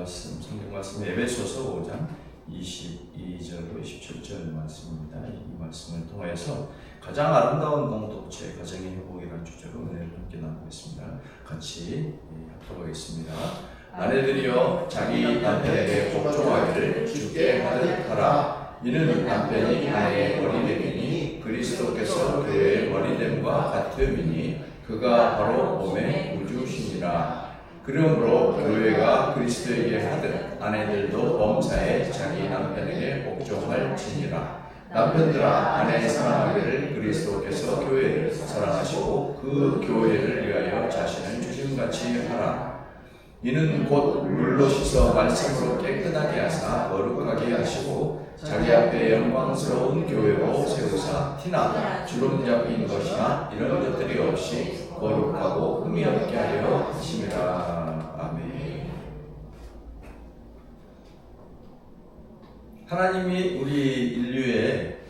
말씀, 성경 말씀 에베소서 5장 22절로 27절 말씀입니다. 이 말씀을 통해서 가장 아름다운 공동체, 가정의 회복이라는 주제로 은혜를 함께 나누겠습니다. 같이 합독하겠습니다. 아내들이여 자기 남편에게 복종하기를 주께 하듯 하라. 이는 남편이 아내의 머리됨이니 그리스도께서 교회의 머리됨과 같음이니 그가 바로 몸의 우주시니라. 그러므로 교회가 그리스도에게 하듯 아내들도 범사에 자기 남편에게 복종할지니라. 남편들아 아내 사랑하기를 그리스도께서 교회를 사랑하시고 그 교회를 위하여 자신을 주심같이 하라. 이는 곧 물로 씻어 말씀으로 깨끗하게 하사 거룩하게 하시고 자기 앞에 영광스러운 교회로 세우사 티나 주름 잡힌 것이나 이런 것들이 없이 거룩하고 흠이 없게 하려 하심이라. 아멘. 하나님이 우리 인류에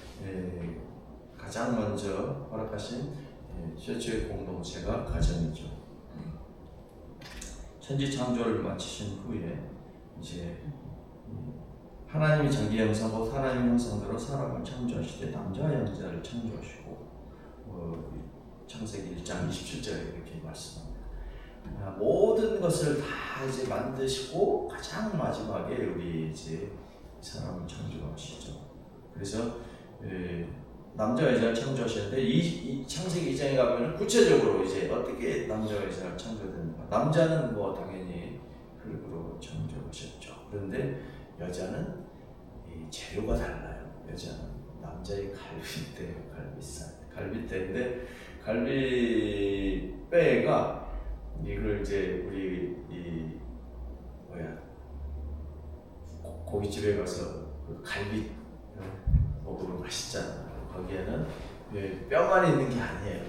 가장 먼저 허락하신 최초의 공동체가 가정이죠. 천지 창조를 마치신 후에 이제 하나님이 자기 형상과 하나님 형상대로 사람을 창조하실 때 남자와 여자를 창조하시고 창세기 1장 27절에 이렇게 말씀합니다. 모든 것을 다 이제 만드시고 가장 마지막에 우리 이제 사람을 창조하시죠. 그래서 남자와 여자를 창조하셨는데 이 창세기 2장에 가면은 구체적으로 이제 어떻게 남자와 여자가 창조되는가. 남자는 뭐 당연히 흙으로 창조하셨죠. 그런데 여자는 이 재료가 달라요. 여자는 남자의 갈비뼈예요. 갈비뼈인데 갈비뼈가 이걸 이제 우리 고깃집에 가서 그 갈비 먹으면 맛있잖아. 거기에는 뼈만 있는 게 아니에요.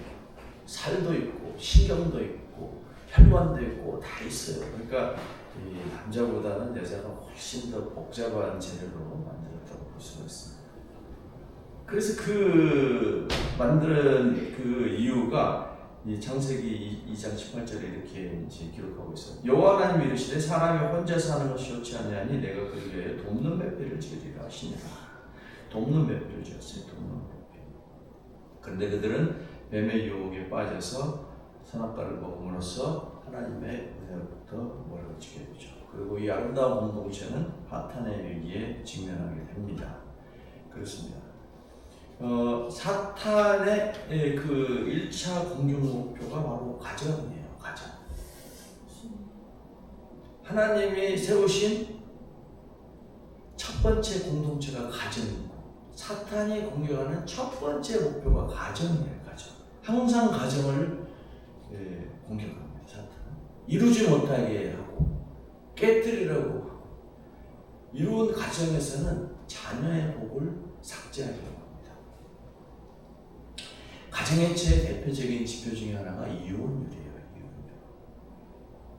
살도 있고 신경도 있고 혈관도 있고 다 있어요. 그러니까 이 남자보다는 여자가 훨씬 더 복잡한 재료로 만들었다고 볼 수가 있습니다. 그래서 그 만드는 그 이유가 이 창세기 2장 18절에 이렇게 이제 기록하고 있어요. 여호와 하나님이 이르시되 사람이 혼자 사는 것이 좋지 아니하니 내가 그를 위하여 돕는 맷배를 지으리라 하시니라. 돕는 맷배를 지었어요. 돕는 맷배. 그런데 그들은 뱀의 유혹에 빠져서 선악과를 먹음으로써 하나님의 은혜로부터 멀어지게 되죠. 그리고 이 아름다운 공동체는 파탄의 위기에 직면하게 됩니다. 그렇습니다. 사탄의 그 1차 공격 목표가 바로 가정이에요. 가정. 하나님이 세우신 첫 번째 공동체가 가정이고 사탄이 공격하는 첫 번째 목표가 가정이에요. 가정. 항상 가정을 공격합니다. 사탄은. 이루지 못하게 하고 깨뜨리려고 하고 이루은 가정에서는 자녀의 복을 삭제하려고 합니다. 가정의 제일 대표적인 지표 중에 하나가 이혼율이에요.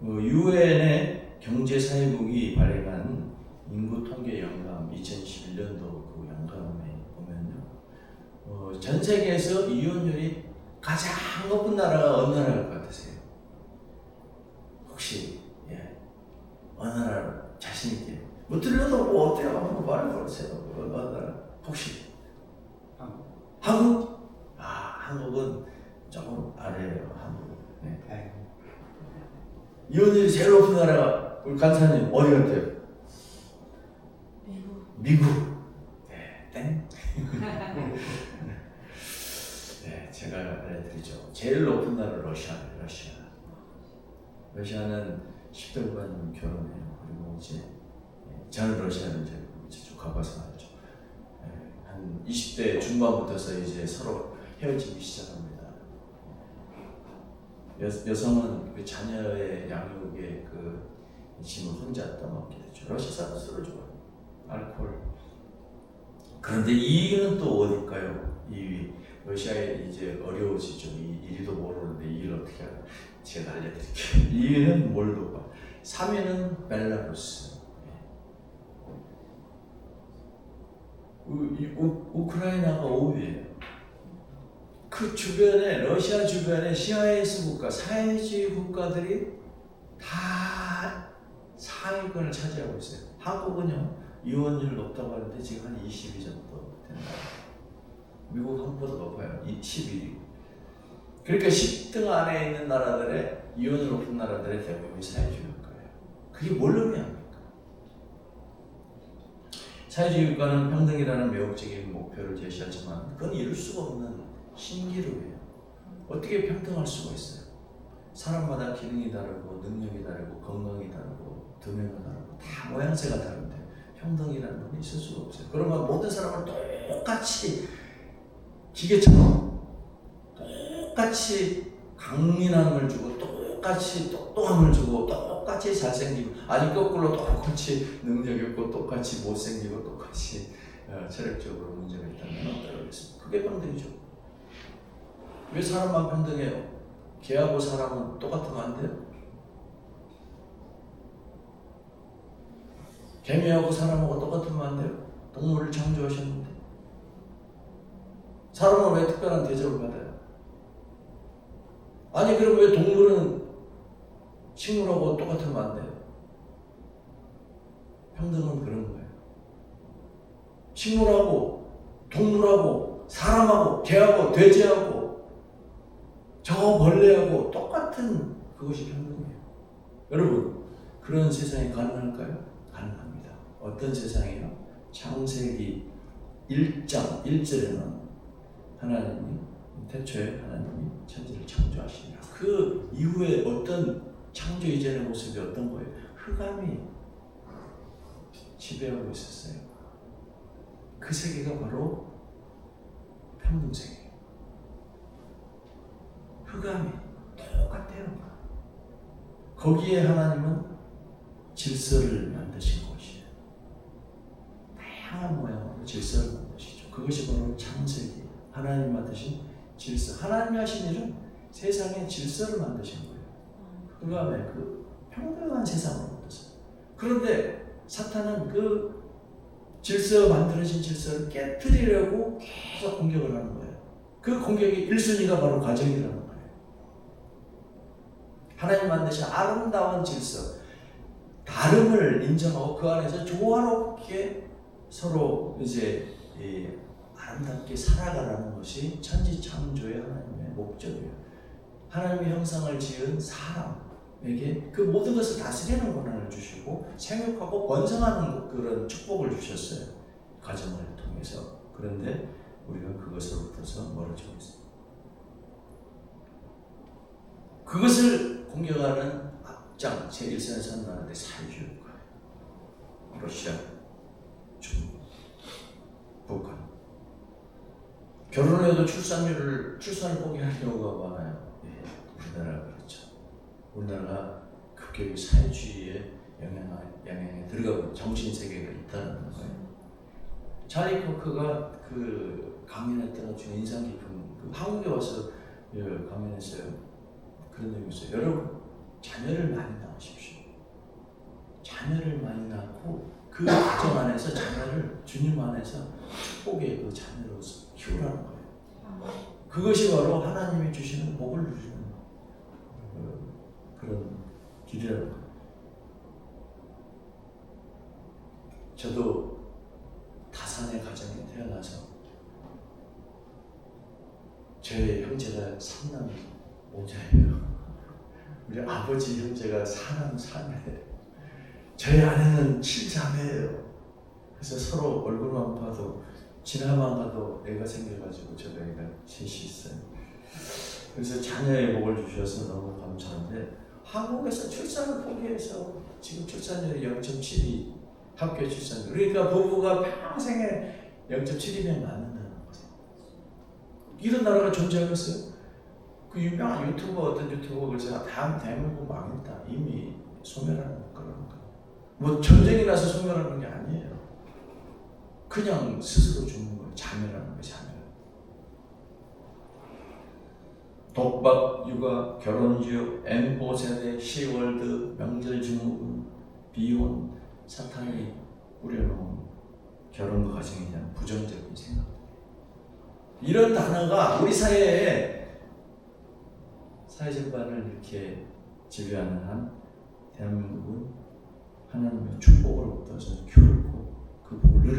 유엔의 경제사회국이 발행한 인구 통계 연감 2021년도 그 연감에 보면요, 전 세계에서 이혼율이 가장 높은 나라가 어느 나라일 것 같으세요? 혹시 어느 나라 자신 있게? 뭐 들려도 뭐 어때요? 한번 말해보세요. 어느 나라? 혹시? 한국? 한국은 조금 아래예요. 한국. 네. 이혼율이 제일 높은 나라가 우리 간사님 어디 같아요? 미국. 네, 땡. 네, 제가 알려드리죠. 제일 높은 나라 러시아는 10대 후반 결혼해요. 그리고 이제 저는 러시아를 이제 쭉 가봐서 알죠. 한 20대 중반부터서 이제 서로 헤어지기 시작합니다. 여성은 그 자녀의 양육에 그 짐을 혼자 떠맡게 되죠. 러시아 사람은 술을 좋아해요. 알코올. 그런데 2위는 또 어딜까요? 2위. 러시아에 이제 어려워지죠. 1위도 모르는데 2위를 어떻게 할까? 제가 알려드릴게요. 2위는 몰도바. 3위는 벨라루스. 우크라이나가 5위예요. 그 주변에 러시아 주변에 시아이스 국가, 사회주의 국가들이 다 상위권 상위권을 차지하고 있어요. 한국은요 이혼율 높다고 하는데 지금 한 22 정도 된다. 미국 한국보다 높아요. 11위. 그러니까 10등 안에 있는 나라들의 이혼율 높은 나라들의 대부분이 사회주의 국가예요. 그게 뭘 의미합니까? 사회주의 국가는 평등이라는 매혹적인 목표를 제시하지만 그건 이룰 수가 없는 신기루예요. 어떻게 평등할 수가 있어요? 사람마다 기능이 다르고 능력이 다르고 건강이 다르고 두뇌가 다르고 다 모양새가 다른데 평등이라는 건 있을 수가 없어요. 그러면 모든 사람을 똑같이 기계처럼 똑같이 강인함을 주고 똑같이 똑똑함을 주고 똑같이 잘생기고 아니 거꾸로 똑같이 능력이 없고 똑같이 못생기고 똑같이 체력적으로 문제가 있다면 어떠겠습니까? 그게 평등이죠. 왜 사람만 평등해요? 개하고 사람은 똑같으면 안 돼요? 개미하고 사람하고 똑같으면 안 돼요? 동물을 창조하셨는데 사람은 왜 특별한 대접을 받아요? 아니 그럼 왜 동물은 식물하고 똑같으면 안 돼요? 평등은 그런 거예요. 식물하고 동물하고 사람하고 개하고 돼지하고 저 벌레하고 똑같은 그것이 평등이에요. 여러분 그런 세상이 가능할까요? 가능합니다. 어떤 세상이요? 창세기 1장 1절에는 하나님이 태초에 하나님이 천지를 창조하시니라. 그 이후에 어떤 창조 이전의 모습이 어떤 거예요? 흑암이 지배하고 있었어요. 그 세계가 바로 평등세계예요. 흑암이 똑같아요. 거기에 하나님은 질서를 만드신 것이에요. 다양한 모양으로 질서를 만드시죠. 그것이 바로 창세기. 하나님 만드신 질서. 하나님이 하신 일은 세상에 질서를 만드신 거예요. 흑암에 그 평등한 세상을 만드세요. 그런데 사탄은 그 만들어진 질서를 깨뜨리려고 계속 공격을 하는 거예요. 그 공격의 1순위가 바로 가정이라는 거예요. 하나님 만드신 아름다운 질서, 다름을 인정하고 그 안에서 조화롭게 서로 이제 아름답게 살아가라는 것이 천지 창조의 하나님의 목적이에요. 하나님의 형상을 지은 사람에게 그 모든 것을 다스리는 권한을 주시고 생육하고 번성하는 그런 축복을 주셨어요. 가정을 통해서. 그런데 우리가 그것으로부터 멀어지고 있습니다. 그것을 공격하는 앞장 제1선에 선 나라들이 사회주의 국가예요. 러시아, 중국, 북한. 결혼을 해도 출산을 포기하는 경우가 많아요. 예, 우리나라가 그렇죠. 우리나라가 급격히 사회주의의 영향에 들어가고 정신 세계가 있다는 거예요. 찰리 코크가 그 강연했던 중에 인상 깊은 한국에 와서 강연했어요. 그런 내용이 있어요. 여러분 자녀를 많이 낳으십시오. 자녀를 많이 낳고 그 가정 안에서 자녀를 주님 안에서 축복의 그 자녀로 키우라는 거예요. 그것이 바로 하나님이 주시는 복을 주시는 그런 길이라는 거예요. 저도 다산의 가정에 태어나서 제 형제가 3남 5자예요. 우리 아버지 형제가 4남 4녀예요. 저희 아내는 7자매예요. 그래서 서로 얼굴만 봐도 지나만 가도 애가 생겨가지고 저도 애가 셋이 있어요. 그래서 자녀의 복을 주셔서 너무 감사한데 한국에서 출산을 포기해서 지금 출산율이 0.7이 학교 출산율. 그러니까 부부가 평생에 0.7이면 낳는다는 거죠. 이런 나라가 존재하겠어요? 그 유명한 어떤 유튜버 그래서 대한민국 망했다. 이미 소멸하는 거라는 거. 뭐 전쟁이 나서 소멸하는 게 아니에요. 그냥 스스로 죽는 거예요. 자멸하는 거예요. 자멸. 독박, 육아, 결혼주역, M5세대, 시월드, 명절 증후군, 비혼, 사탄이 뿌려놓은 결혼과 가정에 대한 부정적인 생각. 이런 단어가 우리 사회에 사회 전반을 이렇게 지배하는 한 대한민국은 하나님의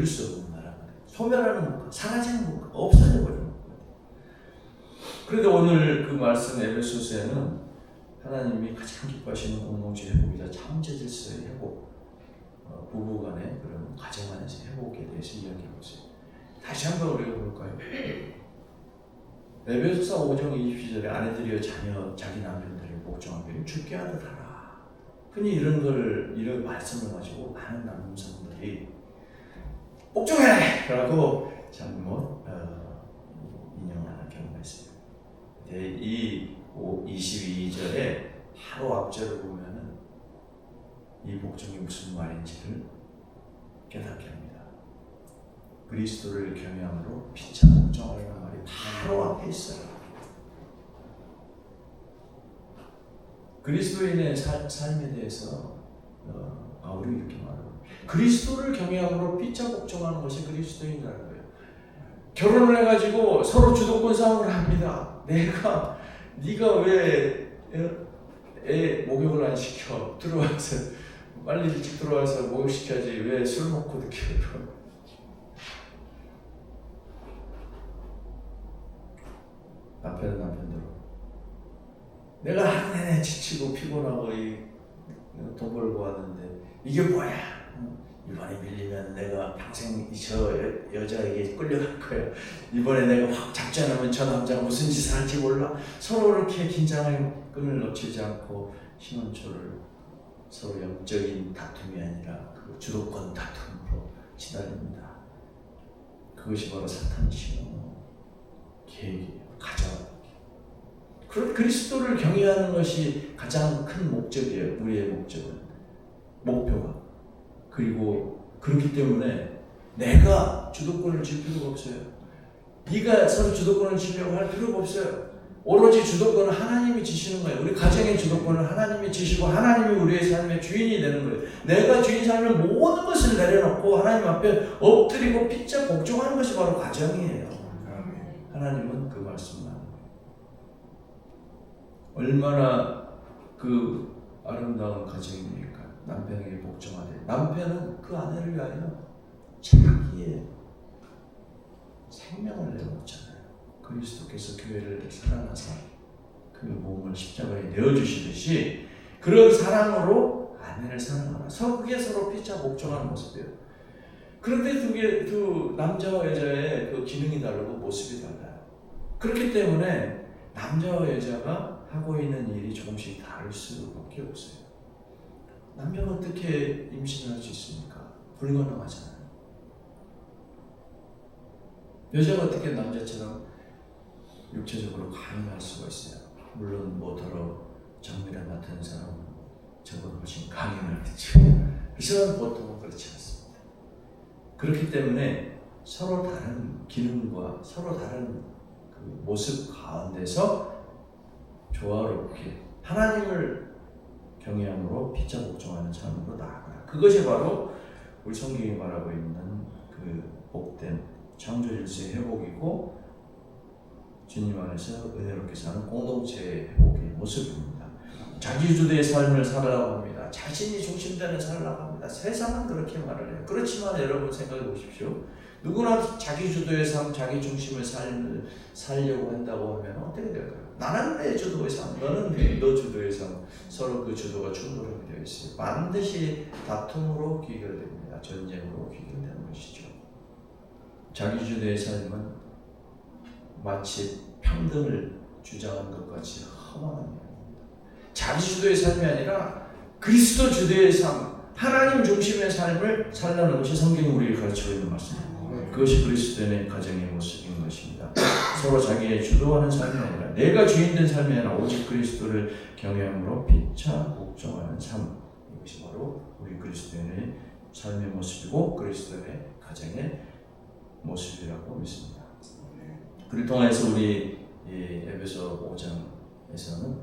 수 없는 나라가 돼요. 소멸하는 국가, 사라지는 국가, 없어져 버리는 국가. 그런데 오늘 그 말씀 에베소서에는 하나님이 가장 기뻐하시는 공동체 회복이자 창조 질서의 회복, 부부간의 그런 가정 안에서 회복에 대해서 이야기하고 있어요. 다시 한번 우리가 볼까요? 에베소서 5장 22절에 아내들이여 자녀 자기 남편들을 복종하기를 주께 하듯 하라. 흔히 이런 말씀을 가지고 많은 남성들이 복종해! 라고 잘못 인용하는 경우가 있어요. 이 22절에 바로 앞절을 보면은 이 복종이 무슨 말인지를 깨닫게 합니다. 그리스도를 경외함으로 피차 복종하라는 말이 바로 앞에 있어요. 그리스도인의 삶에 대해서 바울이 이렇게 말합니다. 그리스도를 경외함으로 피차 복종하는 것이 그리스도인이라는 거예요. 결혼을 해가지고 서로 주도권 싸움을 합니다. 네가 왜 애 목욕을 안 시켜? 들어와서 빨리 일찍 들어와서 목욕 시켜야지. 왜 술 먹고 늦게 들어? 남편은 남편대로 내가 하루 내내 지치고 피곤하고 돈 벌고 왔는데 이게 뭐야? 이번에 밀리면 내가 평생 저 여자에게 끌려갈 거야. 이번에 내가 확 잡지 않으면 저 남자가 무슨 짓을 할지 몰라. 서로 이렇게 긴장의 끈을 놓치지 않고 신혼초를 서로 영적인 다툼이 아니라 그 주도권 다툼으로 치달립니다. 그것이 바로 사탄이 심어놓은 계획이에요. 가정. 그리스도를 경외하는 것이 가장 큰 목적이에요. 우리의 목표가. 그리고 그렇기 때문에 내가 주도권을 질 필요가 없어요. 네가 서로 주도권을 지려고 할 필요가 없어요. 오로지 주도권은 하나님이 지시는 거예요. 우리 가정의 주도권을 하나님이 지시고 하나님이 우리의 삶의 주인이 되는 거예요. 내가 주인 삶을 모든 것을 내려놓고 하나님 앞에 엎드리고 피차 복종하는 것이 바로 가정이에요. 하나님은 그 말씀을 하는 거예요. 얼마나 그 아름다운 가정입니까? 남편에게 복종하되 남편은 그 아내를 위하여 자기의 생명을 내어놓잖아요. 그리스도께서 교회를 사랑하사 그 몸을 십자가에 내어주시듯이 그런 사랑으로 아내를 사랑하라. 그게 서로 피차 복종하는 모습이에요. 그런데 두 남자와 여자의 그 기능이 다르고 모습이 달라요. 그렇기 때문에 남자와 여자가 하고 있는 일이 조금씩 다를 수밖에 없어요. 남자가 어떻게 임신할 수 있습니까? 불가능하잖아요. 여자가 어떻게 남자처럼 육체적으로 가능할 수가 있어요. 물론 모터로 정밀을 맡은 사람은 저보다 훨씬 강인하겠죠. 하지만 보통은 그렇지 않습니다. 그렇기 때문에 서로 다른 기능과 서로 다른 그 모습 가운데서 조화롭게 하나님을 경외함으로 피차 복종하는 삶으로 나아가라. 그것이 바로 우리 성경이 말하고 있는 그 복된 창조 질서의 회복이고 주님 안에서 은혜롭게 사는 공동체의 회복의 모습입니다. 자기주도의 삶을 살아가고 합니다. 자신이 중심되는 삶을 합니다. 세상은 그렇게 말을 해요. 그렇지만 여러분 생각해 보십시오. 누구나 자기주도의 삶, 자기 중심의 삶을 살려고 한다고 하면 어떻게 될까요? 나는 내 주도의 삶, 너는 너 주도의 삶. 서로 그 주도가 충돌하게 되어 있어요. 반드시 다툼으로 귀결됩니다. 전쟁으로 귀결되는 것이죠. 자기주도의 삶은 마치 평등을 주장하는 것 같이 허망한 일입니다. 자기주도의 삶이 아니라 그리스도 주도의 삶, 하나님 중심의 삶을 살라는 것이 성경이 우리에게 가르치고 있는 말씀입니다. 그것이 그리스도인의 가정의 모습인 것입니다. 서로 자기의 주도하는 삶이 아니라 내가 주인된 삶이 아니라 오직 그리스도를 경외함으로 피차 복종하는 삶. 이것이 바로 우리 그리스도인의 삶의 모습이고 그리스도인의 가정의 모습이라고 믿습니다. 그를 통해서 우리 에베소 5장에서는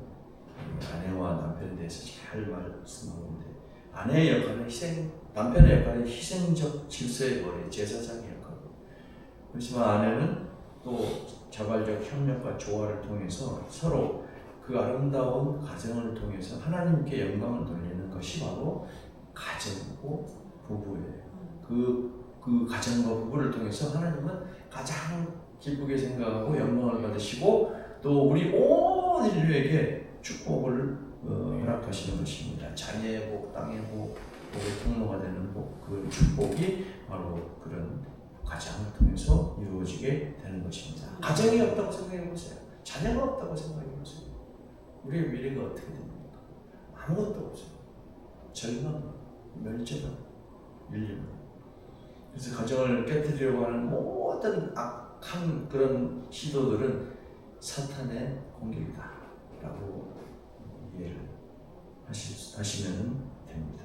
아내와 남편에 대해서 잘 말씀하고 있는데 아내의 역할은 남편의 역할은 희생적 질서의 거래, 제사장의 역할이고 그렇지만 아내는 또 자발적 협력과 조화를 통해서 서로 그 아름다운 가정을 통해서 하나님께 영광을 돌리는 것이 바로 가정이고 부부예요. 그 가정과 부부를 통해서 하나님은 가장 기쁘게 생각하고 영광을 받으시고 또 우리 온 인류에게 축복을 허락하시는 것입니다. 자녀의 복, 땅의 복, 복의 통로가 되는 복, 그 축복이 바로 그런 가정을 통해서 이루어지게 되는 것입니다. 가정이 없다고 생각해 보세요. 자녀가 없다고 생각해 보세요. 우리의 미래가 어떻게 됩니까? 아무것도 없어요. 절망, 멸절감, 인류. 그래서 가정을 깨뜨리려고 하는 모든 악한 그런 시도들은 사탄의 공격이다라고 이해를 하시면 됩니다.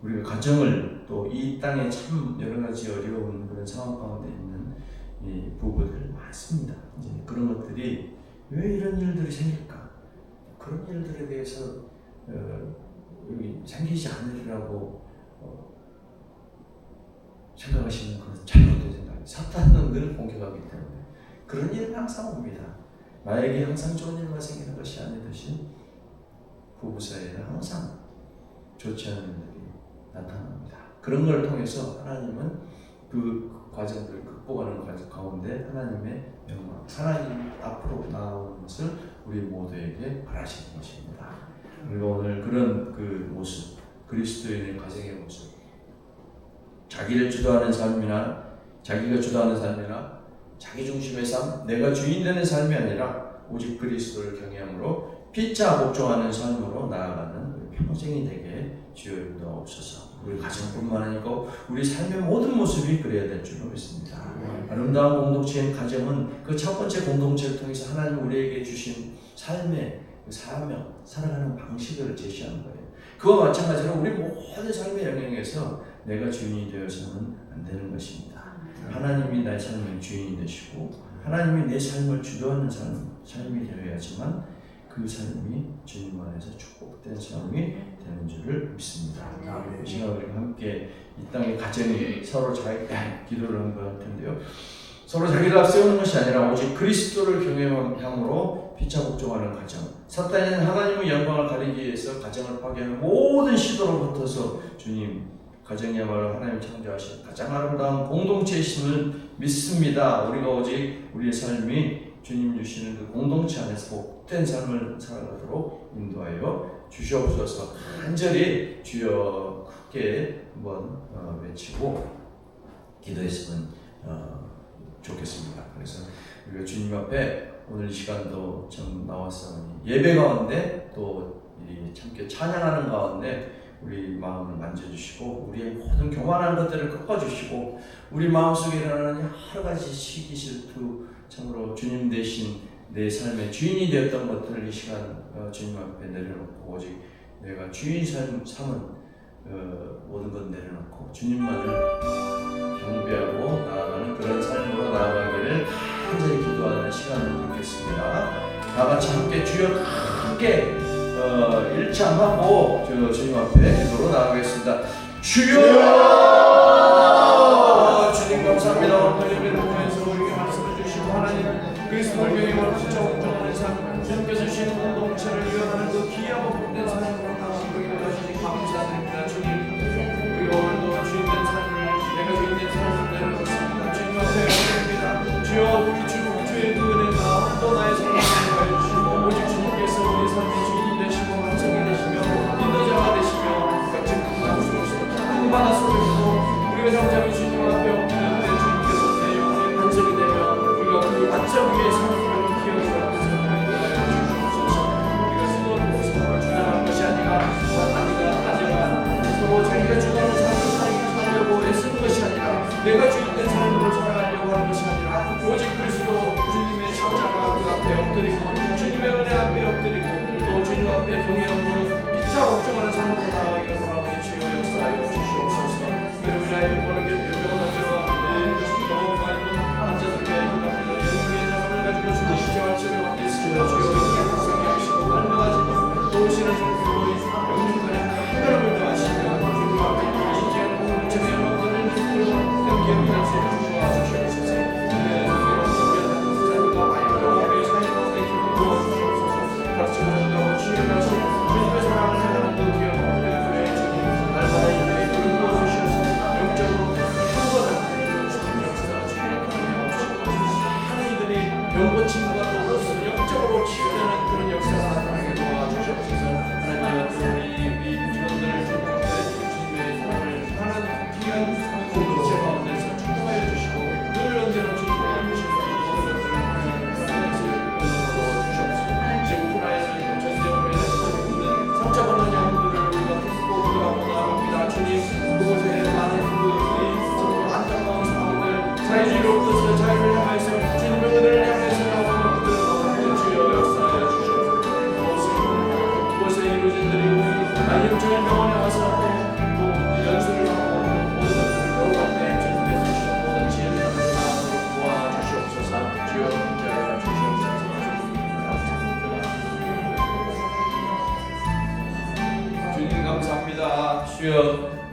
우리가 가정을 또 이 땅에 참 여러 가지 어려운 그런 상황 가운데 있는 이 부부들 많습니다. 이제 그런 것들이 왜 이런 일들이 생길까? 그런 일들에 대해서 생기지 않으리라고 생각하시는 그런 잘못된 생각이에요. 사탄은 늘 공격하기 때문에 그런 일은 항상 옵니다. 나에게 항상 좋은 일만 생기는 것이 아니듯이 부부 사이에는 항상 좋지 않은 일들이 나타납니다. 그런 걸 통해서 하나님은 그 과정들을 극복하는 과정 가운데 하나님의 영광, 하나님 앞으로 나아오는 것을 우리 모두에게 바라시는 것입니다. 그리고 오늘 그런 그 모습, 그리스도인의 가정의 모습, 자기를 주도하는 삶이나 자기가 주도하는 삶이나 자기 중심의 삶, 내가 주인 되는 삶이 아니라 오직 그리스도를 경외함으로 피차 복종하는 삶으로 나아가는 우리 평생이 되게 주여 인도하옵소서. 우리 가정뿐만 아니고 우리 삶의 모든 모습이 그래야 될 줄로 믿습니다. 아름다운 공동체인 가정은 그 첫 번째 공동체를 통해서 하나님 우리에게 주신 삶의 그 사명, 살아가는 방식을 제시하는 거예요. 그와 마찬가지로 우리 모든 삶의 영역에서 내가 주인이 되어서는 안 되는 것입니다. 하나님이 나의 삶의 주인이 되시고 하나님이 내 삶을 주도하는 삶이 되어야지만 그 삶이 주님 안에서 축복된 삶이 되는 줄을 믿습니다. 이 시간 우리 함께 이 땅의 가정이 서로 기도를 한번 할 텐데요. 서로 자기를 앞세우는 것이 아니라 오직 그리스도를 경외함으로 피차 복종하는 가정. 사탄은 하나님의 영광을 가리기 위해서 가정을 파괴하는 모든 시도로부터서 주님 가정이야말로 하나님 창조하신 가장 아름다운 공동체이심을 믿습니다. 우리가 오직 우리의 삶이 주님 주시는 그 공동체 안에서 복된 삶을 살아가도록 인도하여 주시옵소서. 간절히 주여 크게 한번 외치고 기도했으면 좋겠습니다. 그래서 우리가 주님 앞에 오늘 이 시간도 좀 나왔사오니 예배 가운데 또 참게 찬양하는 가운데 우리 마음을 만져주시고 우리의 모든 교만한 것들을 꺾어주시고 우리 마음속에 일어나는 여러 가지 시기 질투 참으로 주님 대신 내 삶의 주인이 되었던 것들을 이 시간 주님 앞에 내려놓고 오직 내가 주인 삼은 모든 것 내려놓고 주님만을 경배하고 나아가는 그런 삶으로 나아가기를 간절히 기도하는 시간을 갖겠습니다. 다 같이 함께 주여 크게 일창하고 주님 앞에 기도로 나아가겠습니다. 주여! 주님 감사합니다. 오늘 예배를 통해서 우리에게 말씀을 주시고 하나님 그리스도를 경외하고 진짜 온전한 삶 주님께서 주신 공동체를 이어가는 그 귀하고 복된 삶으로 나아가기를 하시니 감사드립니다. 주님 우리가 오늘도 주인된 삶을 내가 주인된 삶을 내려놓습니다. 주님 앞에 올립니다. 주여 우리 주의 그 은혜가 또 나의 삶을 인도하여 주시고 오직 주님께서 우리 삶의 주인이 되시고 감성이 되시며 인도자가 되시며 같이 강수로서 큰 바다 속에 있고 우리가 정작 주님 앞에 엎드릴 때 주님께서 내 영혼의 반석이 되며 우리가 그 반석 위에 서는 기억이 갖는 삶을 인도하여 주시옵소서. 우리가 서로 서로 주장한 것이 아니라 서로 자기가 주장하는 삶을 살려고 애쓰는 것이 아니라 내가 주인된 삶으로 살아가려고 하는 것이 아니라 오직 그리스도 주님의 십자가 그 앞에 엎드리고 주님의 은혜 앞에 엎드리고 또 주님 앞에 경외함으로 피차 복종하는 삶으로 나아가기를 바라오니 주여 역사하여 주시옵소서. 여러분 나의 영광을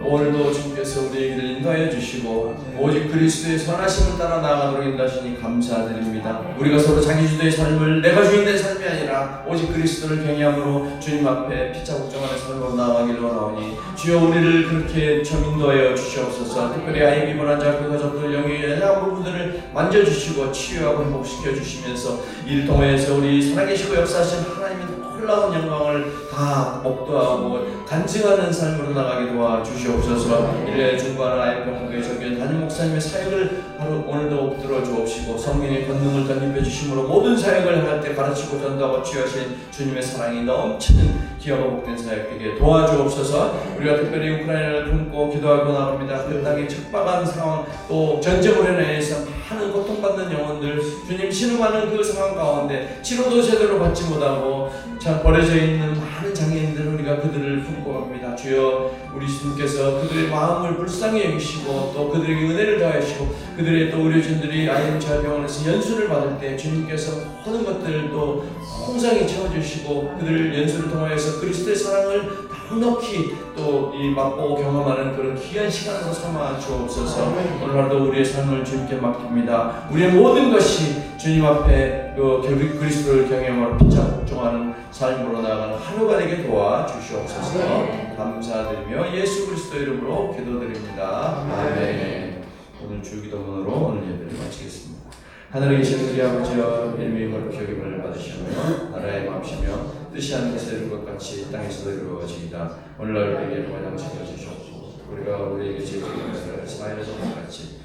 오늘도 주님께서 우리에게 인도하여 주시고 오직 그리스도의 선하심을 따라 나아가도록 인도하시니 감사드립니다. 우리가 서로 자기주도의 삶을 내가 주인된 삶이 아니라 오직 그리스도를 경외함으로 주님 앞에 피차 걱정하는 삶으로 나아가기로 하오니 주여 우리를 그렇게 좀 인도하여 주시옵소서. 특별히 아이 비번한 자 그 가족들 영의 연약한 부분들을 만져주시고 치유하고 회복시켜 주시면서 이를 통해서 우리 살아계시고 역사하신 하나님의 놀라운 영광을 다 목도하고 간증하는 삶으로 나가게 도와주시옵소서. 이래 중과는 아이병원교회 적인 담임 목사님의 사역을 바로 오늘도 붙들어 주옵시고 성령의 권능을 덧입혀 주심으로 모든 사역을 할 때 가르치고 전도하고 치유하신 주님의 사랑이 넘치는 기업과 복된 사역 되게 도와주옵소서. 우리가 특별히 우크라이나를 품고 기도하고 나갑니다. 그 땅의 척박한 상황 또 전쟁으로 인해서 많은 고통받는 영혼들 주님 신음하는 그 상황 가운데 치료도 제대로 받지 못하고 참 버려져 있는 많은 장애인들 우리가 그들을 품고 갑니다. 주여 우리 주님께서 그들의 마음을 불쌍히 여기시고 또 그들에게 은혜를 더하시고 그들의 또 의료진들이 IM자병원에서 연수를 받을 때 주님께서 모든 것들도 풍성히 채워주시고 그들 연수를 통하여서 그리스도의 사랑을 넉넉히 또 이 맛보고 경험하는 그런 귀한 시간으로 삼아 주옵소서. 오늘 하루도 우리의 삶을 주님께 맡깁니다. 우리의 모든 것이 주님 앞에 결국 그리스도를 경험하러 피차 복종하는 삶으로 나아가는 하루가 되게 도와주시옵소서. 감사드리며 예수 그리스도 이름으로 기도드립니다. 아멘. 오늘 주기도문으로 오늘 예배를 마치겠습니다. 하늘에 계신 우리 아버지여 이름이 거룩히 여김을 받으시며 나라의 마음이시며 뜻이 하늘에서 이룬 것 같이 땅에서도 이루어지이다. 오늘날 우리에게 일용할 양식을 주시옵소서. 우리가 우리에게 죄짓는 것을 하지 것 같이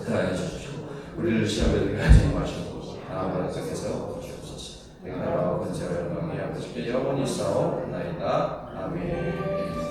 사하여 주십시오. 우리를 시험에 들게 하지 마시고 다만 뜻에서 주옵소서. 나라와 권세와 영광이 아버지께 영원히 있사옵나이다. 아멘.